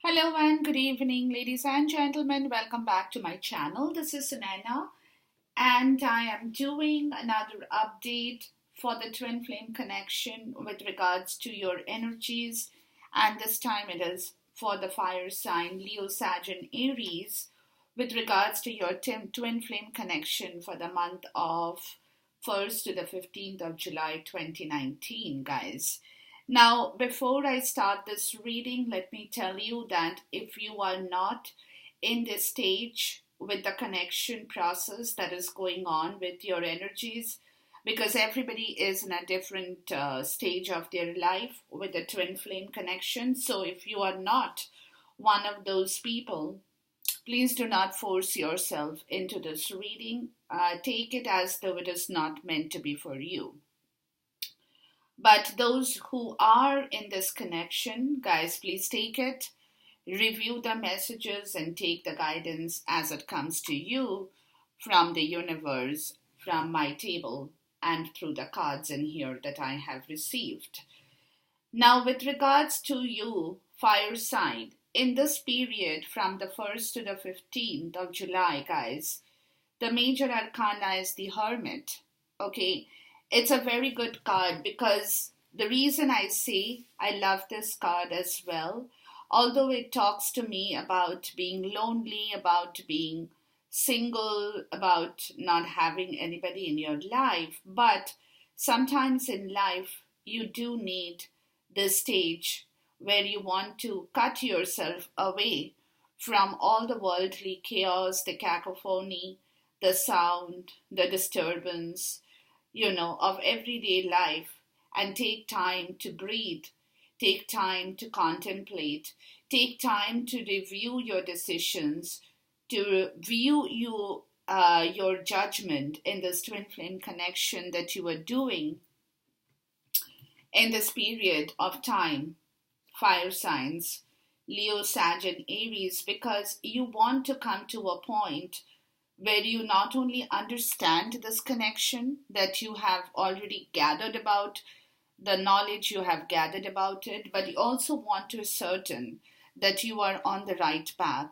Hello and good evening, ladies and gentlemen. Welcome back to my channel. This is Sunaina, and I am doing another update for the twin flame connection with regards to your energies. And this time it is for the fire sign Leo, Sag, and Aries with regards to your twin flame connection for the month of 1st to the 15th of July 2019, guys. Now, before I start this reading, let me tell you that if you are not in this stage with the connection process that is going on with your energies, because everybody is in a different stage of their life with the twin flame connection. So, if you are not one of those people, please do not force yourself into this reading. Take it as though it is not meant to be for you. But those who are in this connection, guys, please take it, review the messages, and take the guidance as it comes to you from the universe, from my table, and through the cards in here that I have received. Now, with regards to you, fire sign, in this period from the 1st to the 15th of July, guys, the major arcana is the Hermit. Okay, it's a very good card because the reason I say I love this card as well, although it talks to me about being lonely, about being single, about not having anybody in your life, but sometimes in life you do need this stage where you want to cut yourself away from all the worldly chaos, the cacophony, the sound, the disturbance, of everyday life, and take time to breathe, take time to contemplate, take time to review your decisions, to view your judgment in this twin flame connection that you are doing in this period of time, fire signs, Leo, Sag, and Aries, because you want to come to a point where you not only understand this connection that you have already gathered about, the knowledge you have gathered about it, but you also want to ascertain that you are on the right path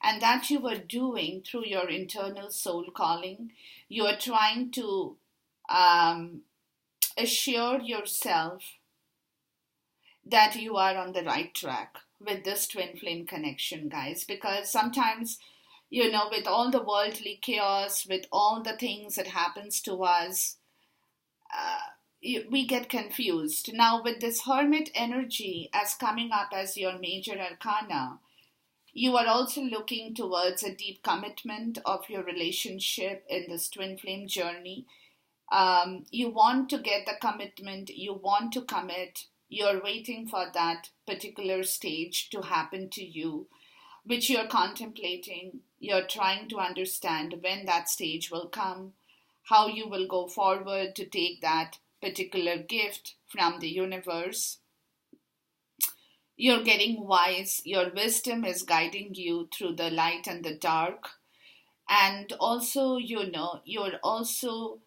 and that you are doing through your internal soul calling. You are trying to assure yourself that you are on the right track with this twin flame connection, guys, because sometimes with all the worldly chaos, with all the things that happens to us, we get confused. Now, with this Hermit energy as coming up as your major arcana, you are also looking towards a deep commitment of your relationship in this twin flame journey. You want to get the commitment, you want to commit, you're waiting for that particular stage to happen to you, which you're contemplating. You're trying to understand when that stage will come, how you will go forward to take that particular gift from the universe. You're getting wise. Your wisdom is guiding you through the light and the dark. And also, you're also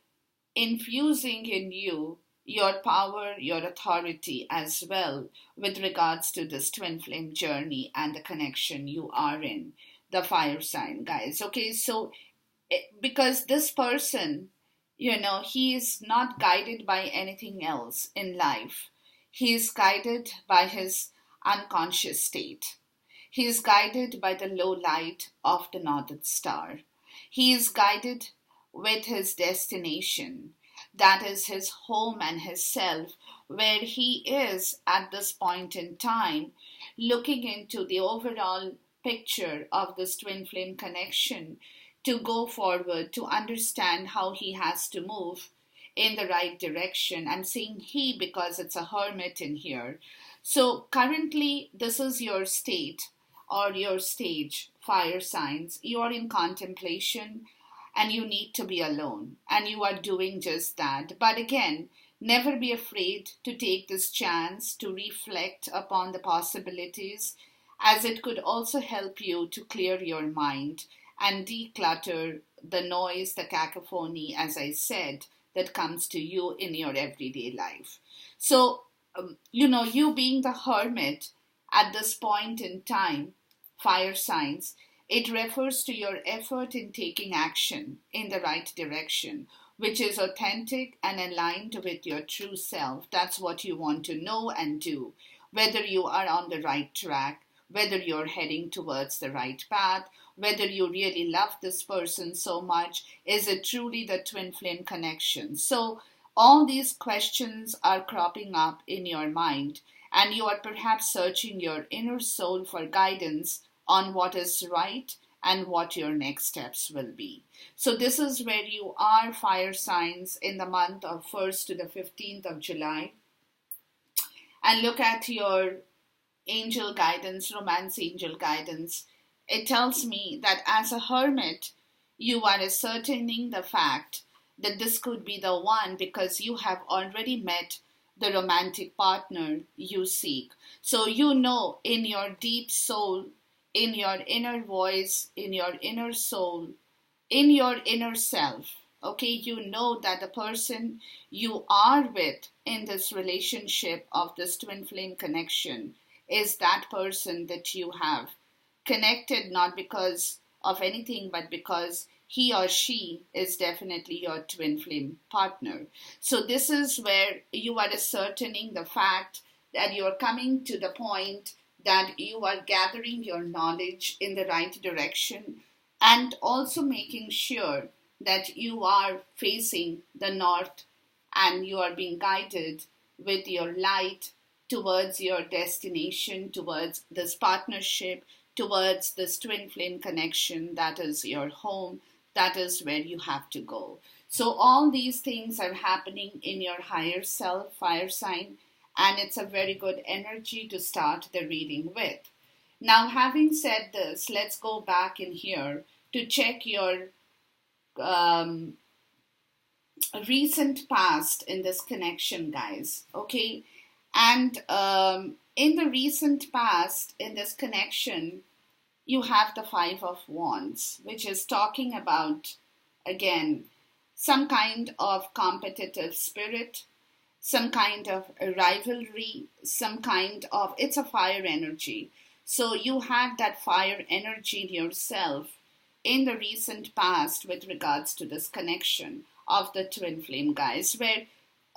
infusing in you your power, your authority as well with regards to this twin flame journey and the connection you are in, the fire sign, guys. Okay, so because this person, he is not guided by anything else in life. He is guided by his unconscious state. He is guided by the low light of the Northern Star. He is guided with his destination, that is his home and his self, where he is at this point in time, looking into the overall picture of this twin flame connection to go forward, to understand how he has to move in the right direction. I'm saying he because it's a hermit in here. So currently, this is your state or your stage, fire signs. You are in contemplation and you need to be alone, and you are doing just that. But again, never be afraid to take this chance to reflect upon the possibilities, as it could also help you to clear your mind and declutter the noise, the cacophony, as I said, that comes to you in your everyday life. So, you being the hermit, At this point in time, fire signs, it refers to your effort in taking action in the right direction, which is authentic and aligned with your true self. That's what you want to know and do, whether you are on the right track, whether you're heading towards the right path, whether you really love this person so much. Is it truly the twin flame connection? So, all these questions are cropping up in your mind, and you are perhaps searching your inner soul for guidance on what is right and what your next steps will be. So, this is where you are, fire signs, in the month of 1st to the 15th of July. And look at your angel guidance, romance angel guidance. It tells me that as a hermit, you are ascertaining the fact that this could be the one because you have already met the romantic partner you seek. So you know in your deep soul, in your inner voice, in your inner soul, in your inner self, okay, you know that the person you are with in this relationship of this twin flame connection is that person that you have connected not because of anything but because he or she is definitely your twin flame partner. So this is where you are ascertaining the fact that you are coming to the point that you are gathering your knowledge in the right direction, and also making sure that you are facing the north and you are being guided with your light towards your destination, towards this partnership, towards this twin flame connection that is your home, that is where you have to go. So, all these things are happening in your higher self, fire sign, and it's a very good energy to start the reading with. Now, having said this, let's go back in here to check your um, recent past in this connection, guys. Okay, and in the recent past in this connection, you have the Five of Wands, which is talking about, again, some kind of competitive spirit, some kind of rivalry, some kind of, it's a fire energy. So you had that fire energy in yourself in the recent past with regards to this connection of the twin flame, guys, where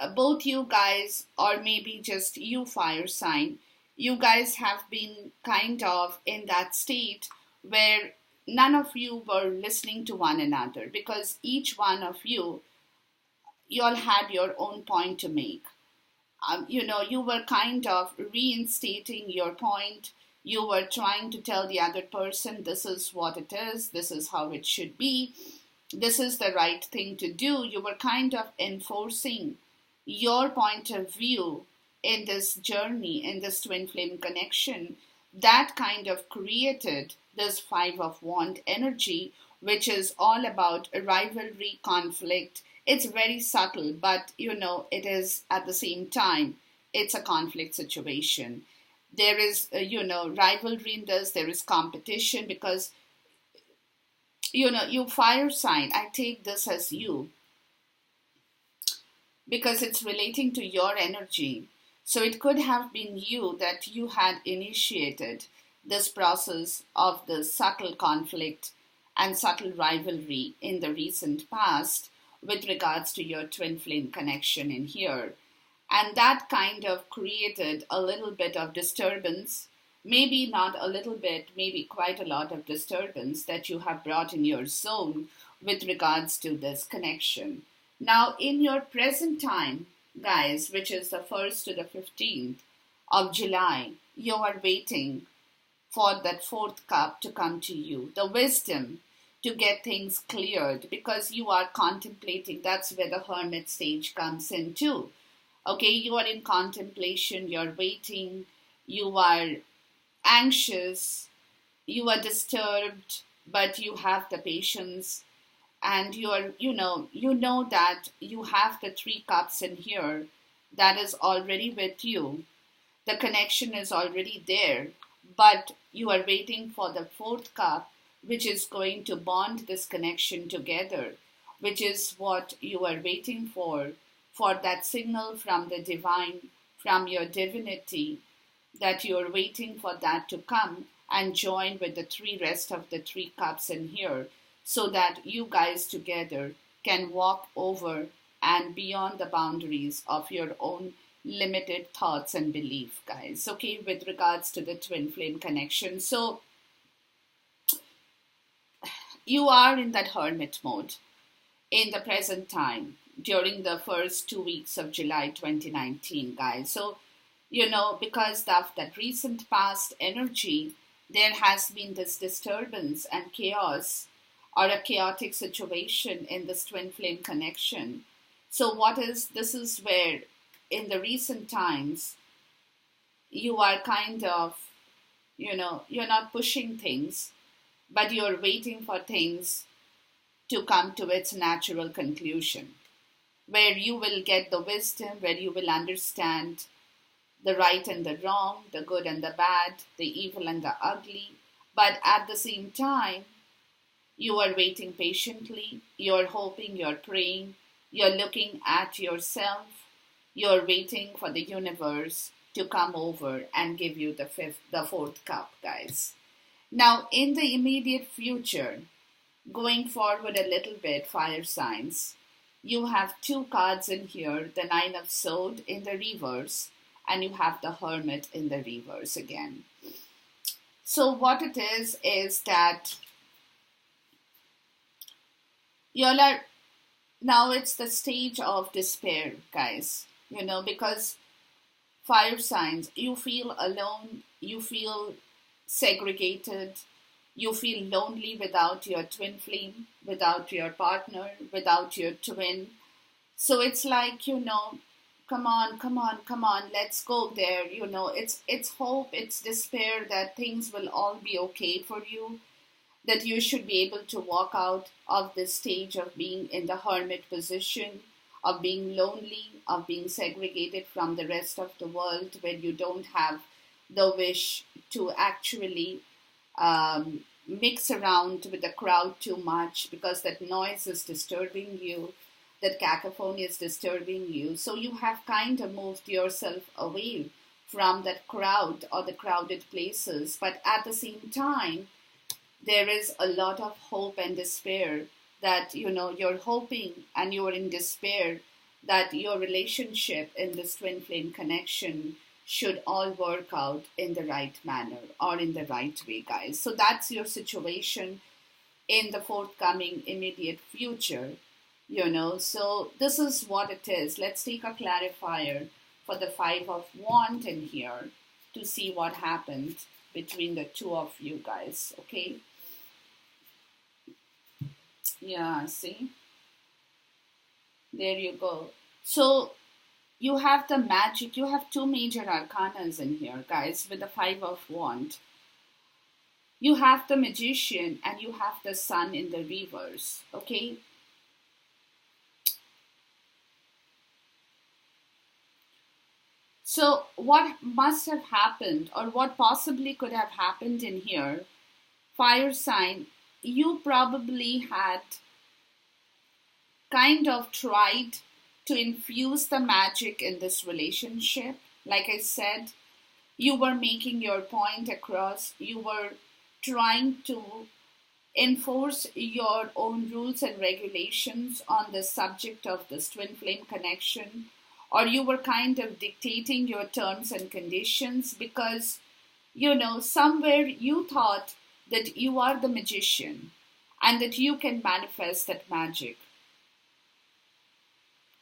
both you guys, or maybe just you, fire sign, you guys have been kind of in that state where none of you were listening to one another because each one of you, you all had your own point to make. You were kind of reinstating your point. You were trying to tell the other person, this is what it is, this is how it should be, this is the right thing to do. You were kind of enforcing your point of view in this journey, in this twin flame connection. That kind of created this Five of Wand energy, which is all about rivalry, conflict. It's very subtle, but it is at the same time, it's a conflict situation. There is, rivalry in this, there is competition because, you fire sign, I take this as you because it's relating to your energy. So it could have been you that you had initiated this process of the subtle conflict and subtle rivalry in the recent past with regards to your twin flame connection in here. And that kind of created a little bit of disturbance, maybe not a little bit, maybe quite a lot of disturbance that you have brought in your zone with regards to this connection. Now, in your present time, guys, which is the 1st to the 15th of July, you are waiting for that fourth cup to come to you, the wisdom to get things cleared because you are contemplating. That's where the hermit stage comes in too. Okay, you are in contemplation, you're waiting, you are anxious, you are disturbed, but you have the patience, and you know that you have the three cups in here that is already with you. The connection is already there, but you are waiting for the fourth cup, which is going to bond this connection together, which is what you are waiting for that signal from the divine, from your divinity, that you're waiting for that to come and join with the three rest of the three cups in here, so that you guys together can walk over and beyond the boundaries of your own limited thoughts and belief, guys. Okay, with regards to the twin flame connection. So you are in that hermit mode in the present time during the first 2 weeks of July 2019, guys. So, because of that recent past energy, there has been this disturbance and chaos or a chaotic situation in this twin flame connection. So, this is where in the recent times you are kind of, you're not pushing things, but you're waiting for things to come to its natural conclusion, where you will get the wisdom, where you will understand the right and the wrong, the good and the bad, the evil and the ugly. But at the same time, you are waiting patiently, you're hoping, you're praying, you're looking at yourself, you're waiting for the universe to come over and give you the fourth cup, guys. Now, in the immediate future, going forward a little bit, fire signs, you have two cards in here, the Nine of Swords in the reverse, and you have the Hermit in the reverse again. So what it is that now it's the stage of despair, guys, because fire signs, you feel alone, you feel segregated, you feel lonely without your twin flame, without your partner, without your twin. So it's like, come on, come on, come on, let's go there. It's hope, it's despair that things will all be okay for you, that you should be able to walk out of this stage of being in the hermit position, of being lonely, of being segregated from the rest of the world, where you don't have the wish to actually mix around with the crowd too much, because that noise is disturbing you, that cacophony is disturbing you. So you have kind of moved yourself away from that crowd or the crowded places. But at the same time, there is a lot of hope and despair that, you're hoping and you're in despair that your relationship in this twin flame connection should all work out in the right manner or in the right way, guys. So that's your situation in the forthcoming immediate future, So this is what it is. Let's take a clarifier for the Five of Wands in here to see what happened between the two of you guys, okay? Yeah, see? There you go. So you have the magic, you have two major arcanas in here, guys, with the Five of Wands. You have the Magician and you have the Sun in the reverse, okay? So what must have happened, or what possibly could have happened in here, fire sign, you probably had kind of tried to infuse the magic in this relationship. Like I said, you were making your point across, you were trying to enforce your own rules and regulations on the subject of this twin flame connection, or you were kind of dictating your terms and conditions because, somewhere you thought that you are the magician and that you can manifest that magic.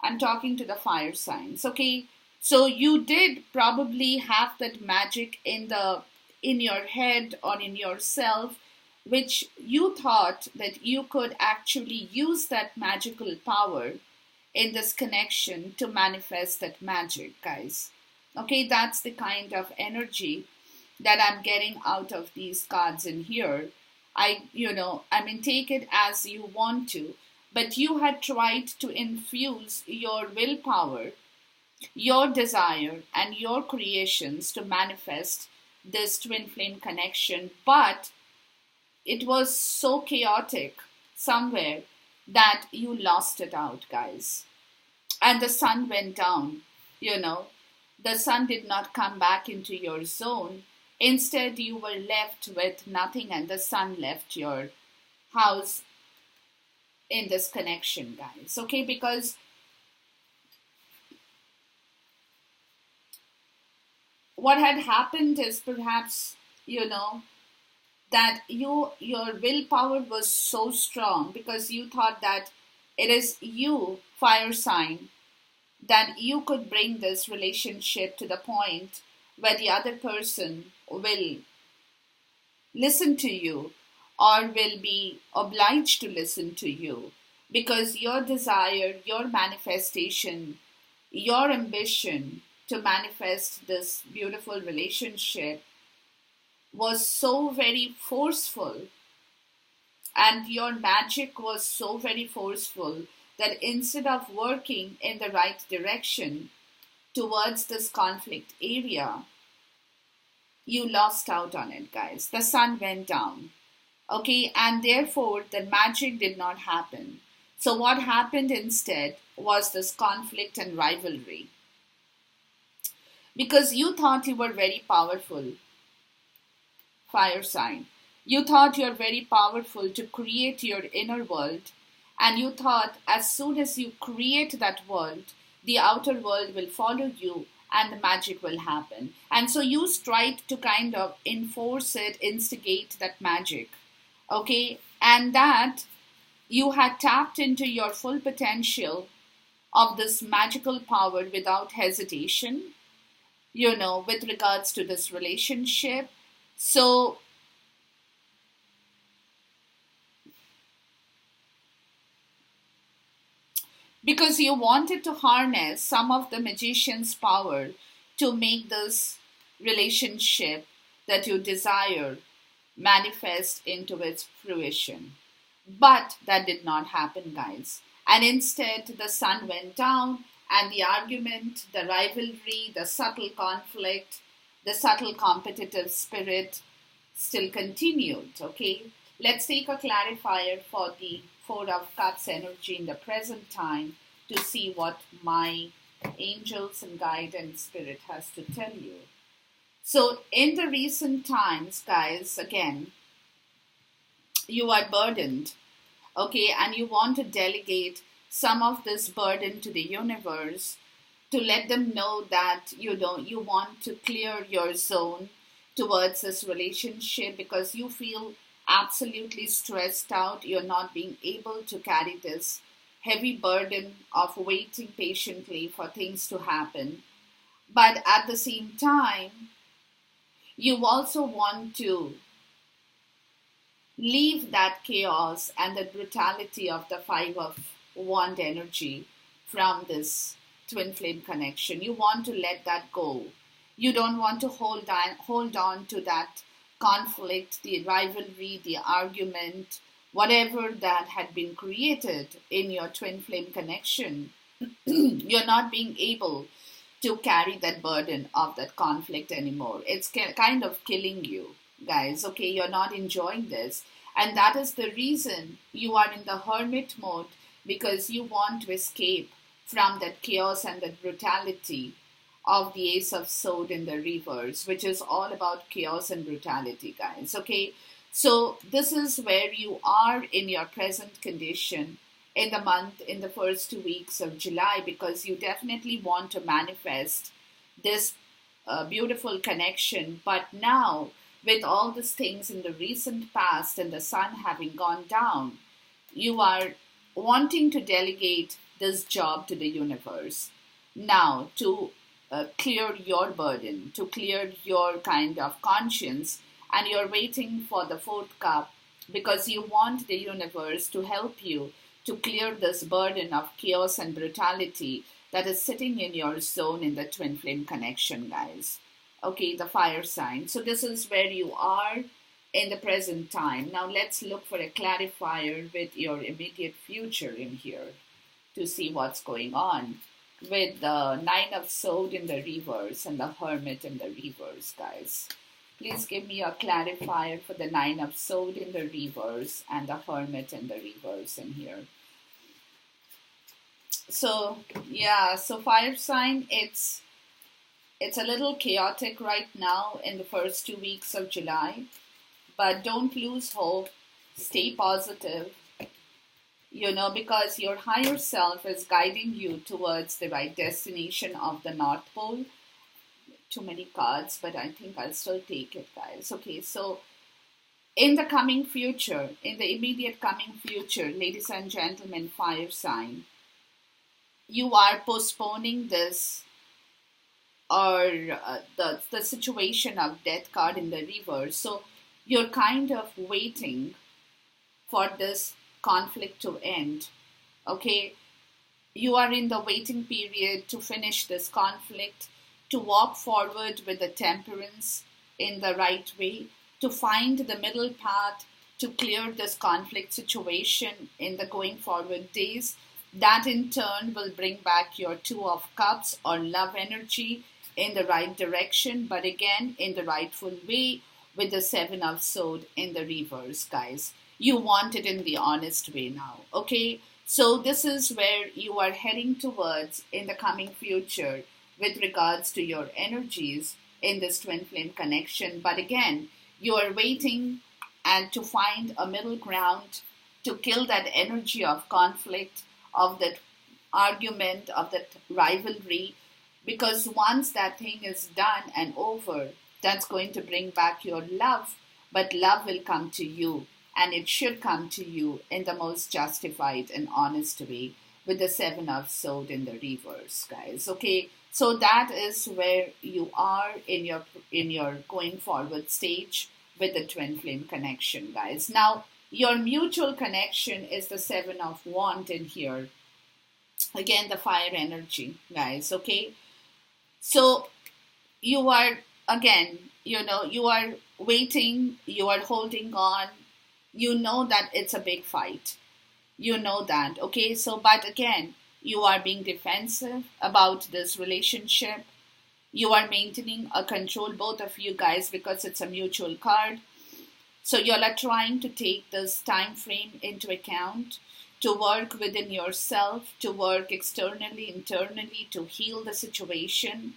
I'm talking to the fire signs, okay? So you did probably have that magic in your head or in yourself, which you thought that you could actually use that magical power in this connection to manifest that magic, guys. Okay, that's the kind of energy that I'm getting out of these cards in here. Take it as you want to, but you had tried to infuse your willpower, your desire, and your creations to manifest this twin flame connection, but it was so chaotic somewhere that you lost it out, guys. And the sun went down, the sun did not come back into your zone. Instead, you were left with nothing, and the sun left your house in this connection, guys. Okay, because what had happened is perhaps, that your willpower was so strong because you thought that it is you, fire sign, that you could bring this relationship to the point where the other person will listen to you or will be obliged to listen to you because your desire, your manifestation, your ambition to manifest this beautiful relationship was so very forceful, and your magic was so very forceful that instead of working in the right direction towards this conflict area, you lost out on it, guys. The sun went down. Okay, and therefore the magic did not happen. So, what happened instead was this conflict and rivalry. Because you thought you were very powerful, fire sign. You thought you're very powerful to create your inner world, and you thought as soon as you create that world, the outer world will follow you and the magic will happen. And so you tried to kind of enforce it, instigate that magic. Okay, and that you had tapped into your full potential of this magical power without hesitation, with regards to this relationship. So, because you wanted to harness some of the magician's power to make this relationship that you desire manifest into its fruition. But that did not happen, guys. And instead, the sun went down, and the argument, the rivalry, the subtle conflict, the subtle competitive spirit still continued. Okay, let's take a clarifier for the Four of Cups energy in the present time to see what my angels and guide and spirit has to tell you. So, in the recent times, guys, again, you are burdened, okay, and you want to delegate some of this burden to the universe to let them know that you want to clear your zone towards this relationship because you feel absolutely stressed out. You're not being able to carry this heavy burden of waiting patiently for things to happen. But at the same time, you also want to leave that chaos and the brutality of the Five of Wand energy from this twin flame connection. You want to let that go. You don't want to hold on to that conflict, the rivalry, the argument, whatever that had been created in your twin flame connection. You're not being able to carry that burden of that conflict anymore. It's kind of killing you, guys. Okay, you're not enjoying this. And that is the reason you are in the hermit mode, because you want to escape from that chaos and that brutality of the Ace of Swords in the reverse, which is all about chaos and brutality, guys. Okay, so this is where you are in your present condition in the first 2 weeks of July, because you definitely want to manifest this beautiful connection. But now, with all these things in the recent past and the sun having gone down, you are wanting to delegate this job to the universe now to clear your burden, to clear your kind of conscience, and you're waiting for the fourth cup because you want the universe to help you to clear this burden of chaos and brutality that is sitting in your zone in the twin flame connection, guys. Okay, the fire sign. So this is where you are in the present time. Now let's look for a clarifier with your immediate future in here to see what's going on with the Nine of Swords in the reverse and the Hermit in the reverse, guys. Please give me a clarifier for the Nine of Swords in the reverse and the Hermit in the reverse in here. So, yeah, so fire sign, it's it's a little chaotic right now in the first 2 weeks of July, but don't lose hope. Stay positive, because your higher self is guiding you towards the right destination of the North Pole. Too many cards, but I think I'll still take it, guys. Okay, so in the coming future, in the immediate coming future, ladies and gentlemen, fire sign, you are postponing this, or the situation of death card in the reverse. So you're kind of waiting for this conflict to end. Okay, you are in the waiting period to finish this conflict, to walk forward with the temperance in the right way, to find the middle path, to clear this conflict situation in the going forward days. That in turn will bring back your Two of Cups or love energy in the right direction, but again in the rightful way, with the Seven of Swords in the reverse, guys. You want it in the honest way now, okay? So this is where you are heading towards in the coming future with regards to your energies in this twin flame connection. But again, you are waiting and to find a middle ground to kill that energy of conflict, of that argument, of that rivalry, because once that thing is done and over, that's going to bring back your love, but love will come to you, and it should come to you in the most justified and honest way, with the Seven of Swords in the reverse, guys. Okay, so that is where you are in your going forward stage with the twin flame connection, guys. Now, your mutual connection is the Seven of Wands in here. Again, the fire energy, guys, okay? So, you are, again, you are waiting, you are holding on. You know that it's a big fight. You know that, okay? So, but again, you are being defensive about this relationship. You are maintaining a control, both of you guys, because it's a mutual card. So you are trying to take this time frame into account, to work within yourself, to work externally, internally, to heal the situation.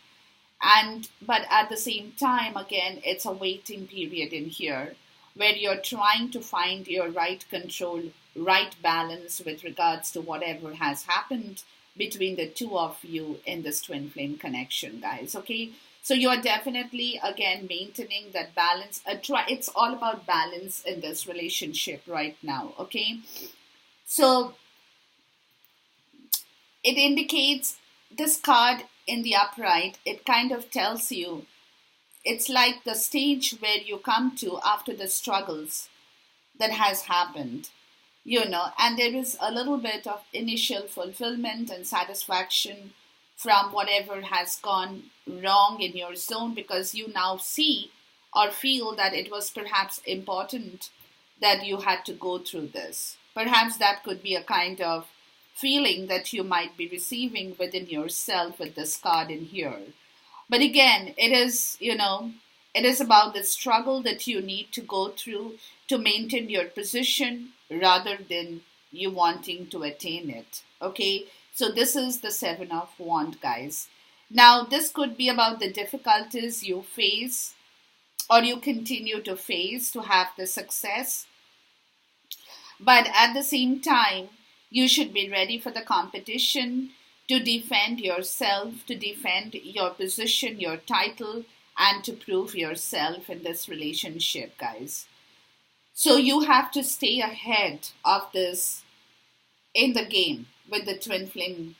But at the same time, again, it's a waiting period in here where you're trying to find your right control, right balance with regards to whatever has happened between the two of you in this twin flame connection, guys. Okay, so you are definitely, again, maintaining that balance. It's all about balance in this relationship right now. Okay, so it indicates this card in the upright. It kind of tells you it's like the stage where you come to after the struggles that has happened, and there is a little bit of initial fulfillment and satisfaction from whatever has gone wrong in your zone, because you now see or feel that it was perhaps important that you had to go through this. Perhaps that could be a kind of feeling that you might be receiving within yourself with this card in here. But again, it is about the struggle that you need to go through to maintain your position rather than you wanting to attain it. Okay, so this is the Seven of Wands, guys. Now, this could be about the difficulties you face or you continue to face to have the success. But at the same time, you should be ready for the competition, to defend yourself, to defend your position, your title, and to prove yourself in this relationship, guys. So you have to stay ahead of this in the game with the twin flame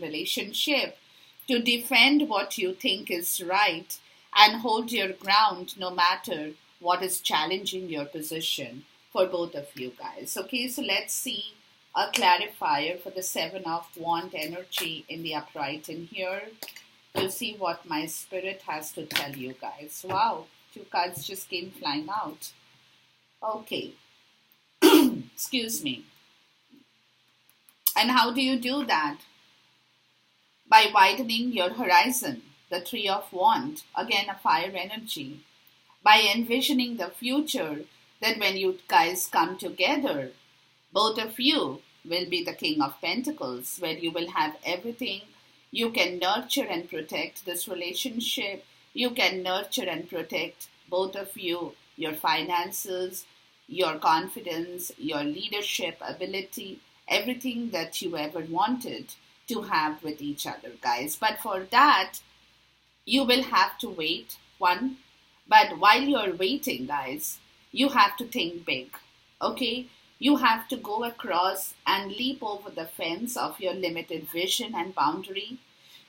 relationship, to defend what you think is right and hold your ground no matter what is challenging your position for both of you guys. Okay, so let's see a clarifier for the Seven of Wands energy in the upright in here, to see what my spirit has to tell you guys. Wow, two cards just came flying out. Okay, excuse me. And how do you do that? By widening your horizon, the Three of Wands, again a fire energy. By envisioning the future, that when you guys come together, both of you will be the King of Pentacles, where you will have everything You can nurture and protect this relationship. You can nurture and protect both of you, your finances, your confidence, your leadership ability, everything that you ever wanted to have with each other, guys. But for that, you will have to wait, one. But while you're waiting, guys, you have to think big, okay? You have to go across and leap over the fence of your limited vision and boundary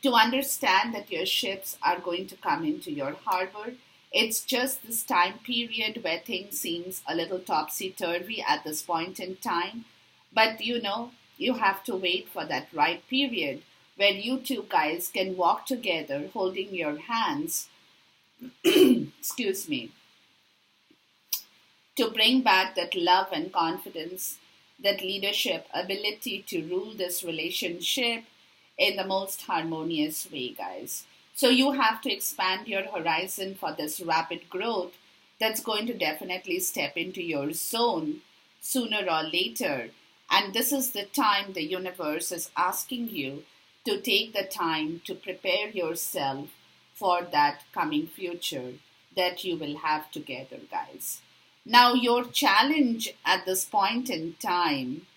to understand that your ships are going to come into your harbor. It's just this time period where things seems a little topsy-turvy at this point in time. But you have to wait for that right period where you two guys can walk together holding your hands, excuse me, to bring back that love and confidence, that leadership ability to rule this relationship in the most harmonious way, guys. So you have to expand your horizon for this rapid growth that's going to definitely step into your zone sooner or later. And this is the time the universe is asking you to take the time to prepare yourself for that coming future that you will have together, guys. Now, your challenge at this point in time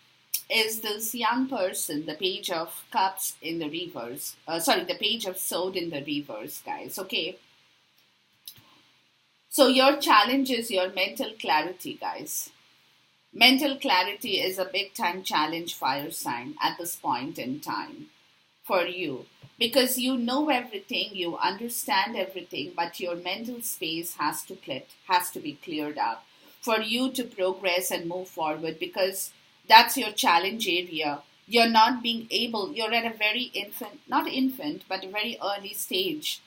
is this young person, the Page of Cups in the reverse. The Page of Sword in the reverse, guys. Okay. So, your challenge is your mental clarity, guys. Mental clarity is a big time challenge, fire sign, at this point in time for you, because you know everything, you understand everything, but your mental space has to be cleared up for you to progress and move forward, because that's your challenge area. You're not being able, you're at a very not infant, but a very early stage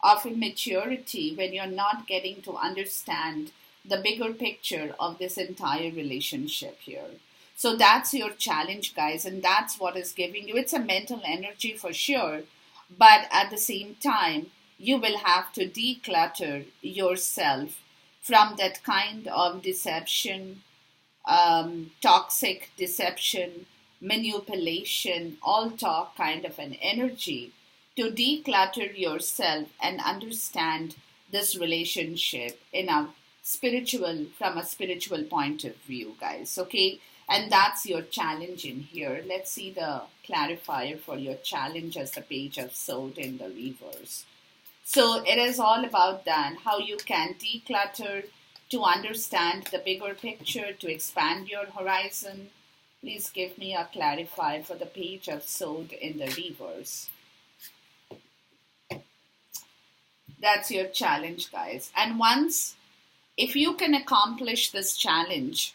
of immaturity when you're not getting to understand the bigger picture of this entire relationship here. So that's your challenge, guys, and that's what is giving you. It's a mental energy for sure, but at the same time, you will have to declutter yourself from that kind of deception, toxic deception, manipulation, all talk kind of an energy, to declutter yourself and understand this relationship from a spiritual point of view, guys. Okay. And that's your challenge in here. Let's see the clarifier for your challenge as the Page of Sword in the reverse. So it is all about that, how you can declutter to understand the bigger picture, to expand your horizon. Please give me a clarifier for the Page of Sword in the reverse. That's your challenge, guys. And if you can accomplish this challenge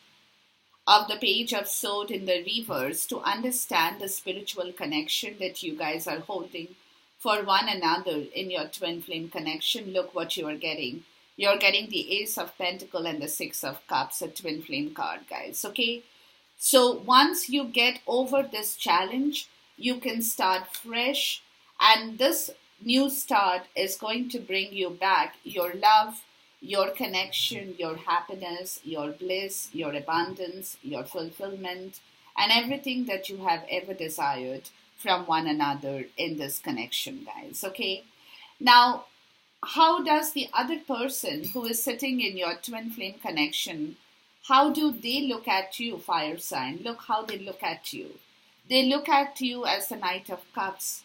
of the Page of Sword in the reverse, to understand the spiritual connection that you guys are holding for one another in your twin flame connection, look what you are getting. You're getting the Ace of Pentacles and the Six of Cups, a twin flame card, guys. Okay. So once you get over this challenge, you can start fresh. And this new start is going to bring you back your love, your connection, your happiness, your bliss, your abundance, your fulfillment, and everything that you have ever desired from one another in this connection, guys. Okay. Now, how does the other person who is sitting in your twin flame connection, how do they look at you, fire sign? Look how they look at you. They look at you as the Knight of Cups.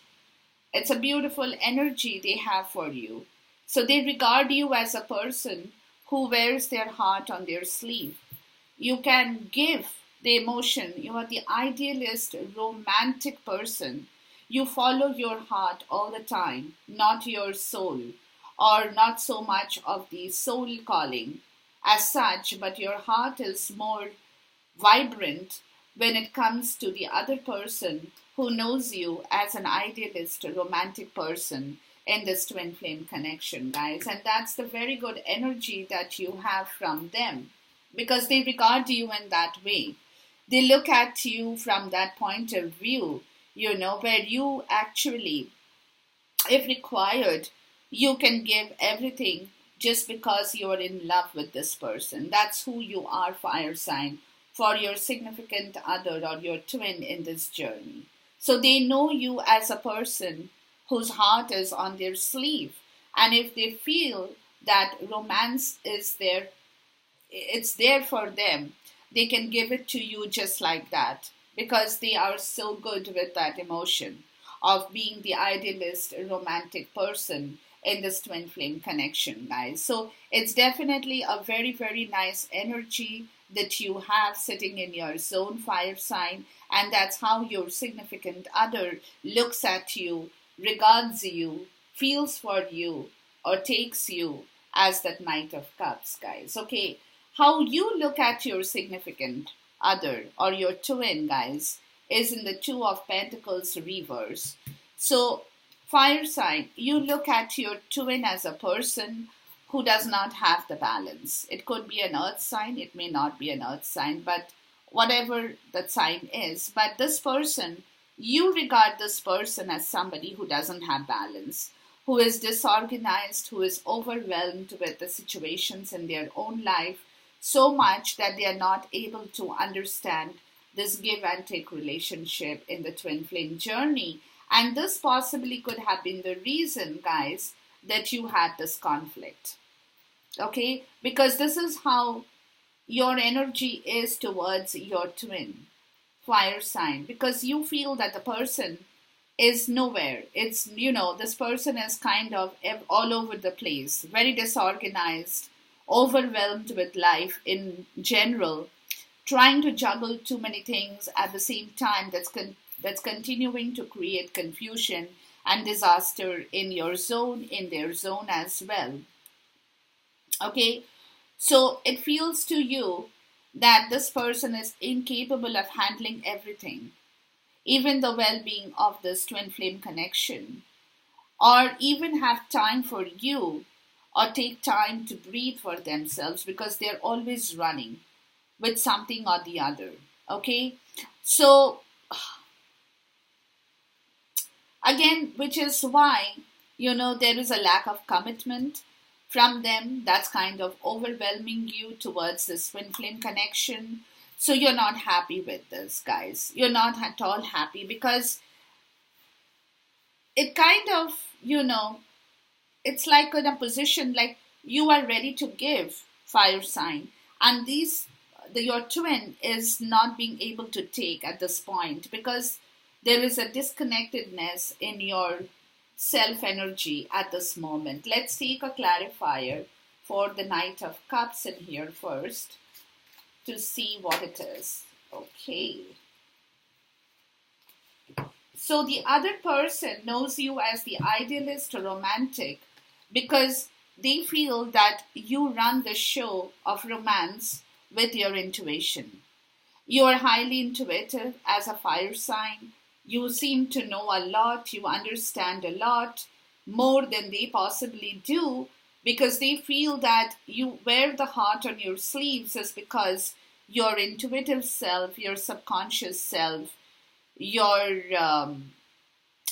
It's a beautiful energy they have for you. So they regard you as a person who wears their heart on their sleeve. You can give the emotion. You are the idealist, romantic person. You follow your heart all the time, not your soul, or not so much of the soul calling as such, but your heart is more vibrant when it comes to the other person who knows you as an idealist, romantic person in this twin flame connection, guys. And that's the very good energy that you have from them, because they regard you in that way. They look at you from that point of view, where you actually, if required, you can give everything just because you're in love with this person. That's who you are, fire sign, for your significant other or your twin in this journey. So they know you as a person whose heart is on their sleeve. And if they feel that romance is there, it's there for them, they can give it to you just like that, because they are so good with that emotion of being the idealist romantic person in this twin flame connection, guys. So it's definitely a very, very nice energy that you have sitting in your zone fire sign, and that's how your significant other looks at you, regards you, feels for you, or takes you as that Knight of Cups, guys. Okay, how you look at your significant other or your twin, guys, is in the Two of Pentacles reverse. So, fire sign, you look at your twin as a person who does not have the balance. It could be an earth sign, it may not be an earth sign, but whatever that sign is. But this person, you regard this person as somebody who doesn't have balance, who is disorganized, who is overwhelmed with the situations in their own life so much that they are not able to understand this give and take relationship in the twin flame journey. And this possibly could have been the reason, guys, that you had this conflict. Okay? Because this is how your energy is towards your twin fire sign. Because you feel that the person is nowhere. It's, this person is kind of all over the place, very disorganized, overwhelmed with life in general, trying to juggle too many things at the same time. That's continuing to create confusion and disaster in your zone, in their zone as well. Okay, so it feels to you that this person is incapable of handling everything, even the well-being of this twin flame connection, or even have time for you, or take time to breathe for themselves, because they're always running with something or the other. Okay, so again, which is why there is a lack of commitment from them that's kind of overwhelming you towards this twin flame connection. So you're not happy with this, guys. You're not at all happy, because it kind of, it's like in a position like you are ready to give, fire sign, and your twin is not being able to take at this point, because there is a disconnectedness in your self energy at this moment. Let's take a clarifier for the Knight of Cups in here first to see what it is. Okay. So the other person knows you as the idealist or romantic, because they feel that you run the show of romance with your intuition. You are highly intuitive as a fire sign. You seem to know a lot. You understand a lot more than they possibly do, because they feel that you wear the heart on your sleeves is because your intuitive self, your subconscious self, your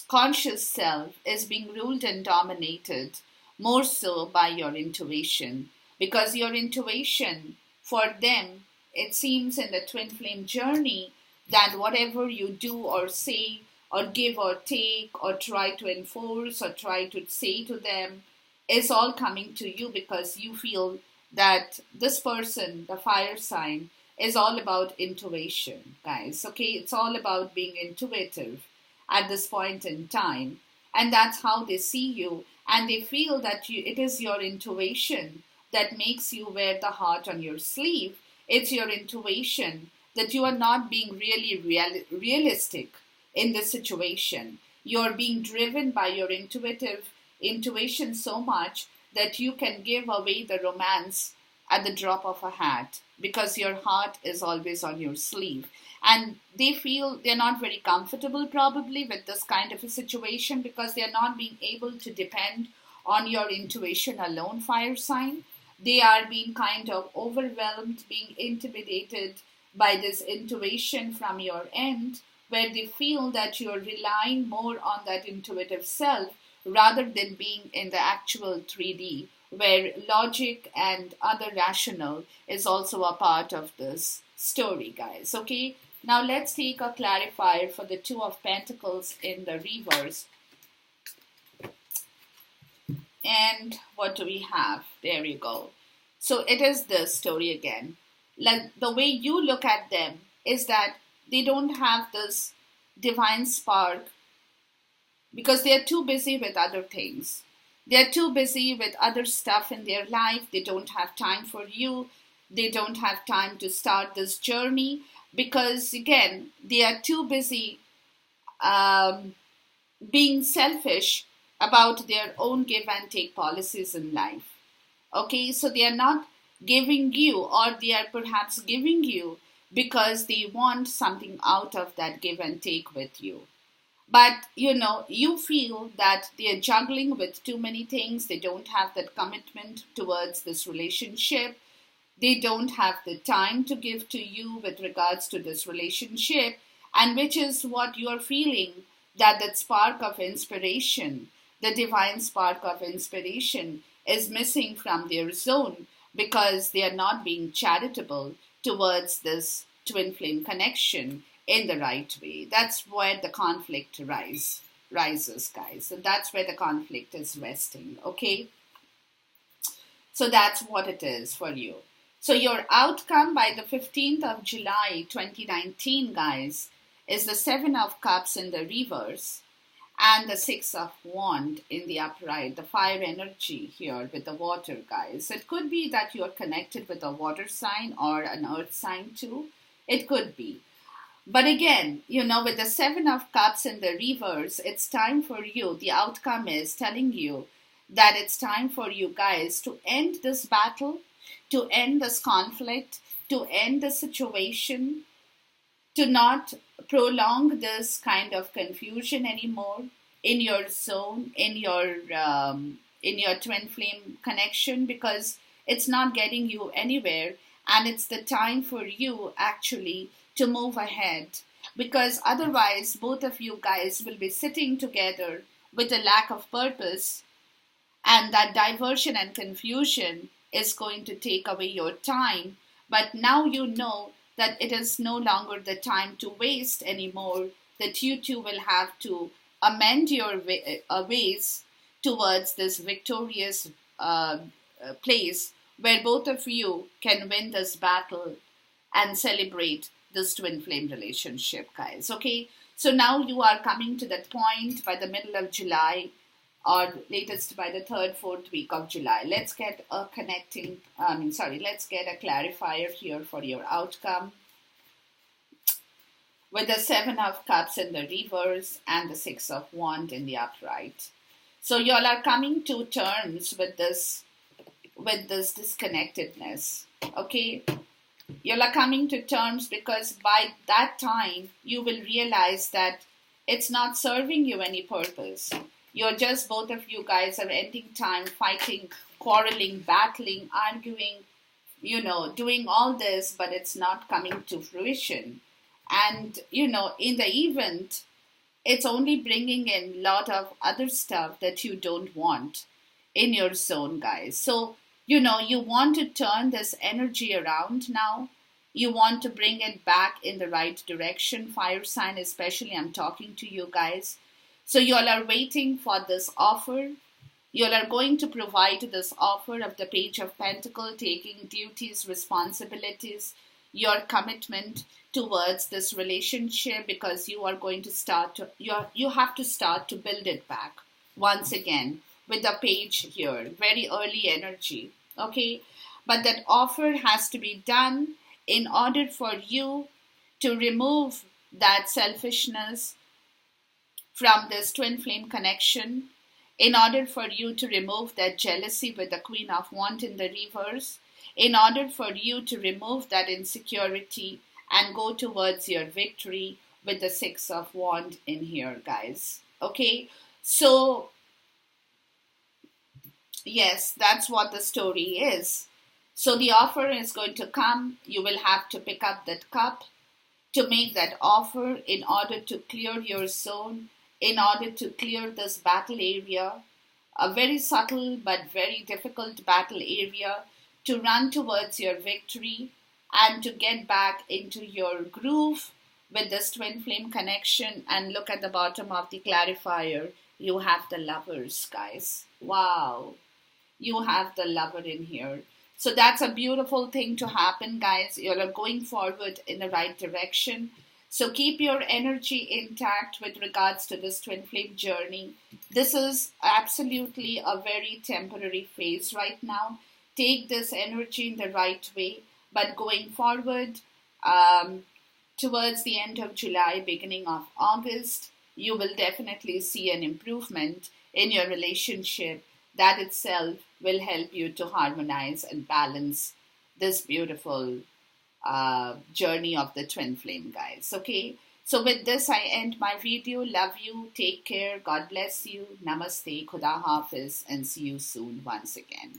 conscious self is being ruled and dominated more so by your intuition. Because your intuition, for them, it seems in the twin flame journey, that whatever you do or say or give or take or try to enforce or try to say to them is all coming to you, because you feel that this person, the fire sign, is all about intuition, guys. Okay, it's all about being intuitive at this point in time, and that's how they see you, and they feel that it is your intuition that makes you wear the heart on your sleeve. It's your intuition that you are not being really realistic in this situation. You're being driven by your intuition so much that you can give away the romance at the drop of a hat, because your heart is always on your sleeve. And they feel they're not very comfortable probably with this kind of a situation, because they're not being able to depend on your intuition alone, fire sign. They are being kind of overwhelmed, being intimidated by this intuition from your end, where they feel that you're relying more on that intuitive self rather than being in the actual 3D, where logic and other rational is also a part of this story, guys. Okay, now let's take a clarifier for the Two of Pentacles in the reverse. And what do we have? There you go. So it is this story again. Like the way you look at them is that they don't have this divine spark because they are too busy with other things. They're too busy with other stuff in their life. They don't have time for you. They don't have time to start this journey because, again, they are too busy um, being selfish about their own give and take policies in life. Okay, so they are not giving you, or they are perhaps giving you because they want something out of that give and take with you. But you feel that they're juggling with too many things. They don't have that commitment towards this relationship. They don't have the time to give to you with regards to this relationship, and which is what you're feeling, that spark of inspiration, the divine spark of inspiration, is missing from their zone because they are not being charitable towards this twin flame connection in the right way. That's where the conflict rises, guys. So that's where the conflict is resting, okay? So that's what it is for you. So your outcome by the 15th of July 2019, guys, is the Seven of Cups in the reverse and the Six of Wands in the upright, the fire energy here with the water, guys. It could be that you're connected with a water sign or an earth sign too. It could be. But again, with the Seven of Cups in the reverse, it's time for you. The outcome is telling you that it's time for you guys to end this battle, to end this conflict, to end the situation, to not prolong this kind of confusion anymore in your zone, in your twin flame connection, because it's not getting you anywhere, and it's the time for you actually to move ahead, because otherwise both of you guys will be sitting together with a lack of purpose, and that diversion and confusion is going to take away your time. But now you know that it is no longer the time to waste anymore, that you two will have to amend your ways towards this victorious place where both of you can win this battle and celebrate this twin flame relationship, guys. Okay, so now you are coming to that point by the middle of July, or latest by the third, fourth week of July. Let's get a let's get a clarifier here for your outcome with the Seven of Cups in the reverse and the Six of Wands in the upright. So you all are coming to terms with this disconnectedness, okay? You'll are coming to terms because by that time you will realize that it's not serving you any purpose. You're just, both of you guys are ending time fighting, quarreling, battling, arguing, doing all this, but it's not coming to fruition. And, in the event, it's only bringing in a lot of other stuff that you don't want in your zone, guys. So, you want to turn this energy around now. You want to bring it back in the right direction. Fire sign especially, I'm talking to you guys. So you all are waiting for this offer. You all are going to provide this offer of the Page of Pentacles, taking duties, responsibilities, your commitment towards this relationship, because you are going to you have to start to build it back once again with the Page here, very early energy, okay? But that offer has to be done in order for you to remove that selfishness from this twin flame connection, in order for you to remove that jealousy with the Queen of Wands in the reverse, in order for you to remove that insecurity and go towards your victory with the Six of Wands in here, guys. Okay, so yes, that's what the story is. So the offer is going to come. You will have to pick up that cup to make that offer in order to clear your zone, in order to clear this battle area, a very subtle but very difficult battle area, to run towards your victory and to get back into your groove with this twin flame connection. And look at the bottom of the clarifier. You have the lovers, guys. Wow. You have the lover in here. So that's a beautiful thing to happen, guys. You're going forward in the right direction. So keep your energy intact with regards to this twin flame journey. This is absolutely a very temporary phase right now. Take this energy in the right way. But going forward, um, towards the end of July, beginning of August, you will definitely see an improvement in your relationship that itself will help you to harmonize and balance this beautiful journey of the twin flame, guys. Okay. So with this, I end my video. Love you. Take care. God bless you. Namaste. Khuda Hafiz. And see you soon once again.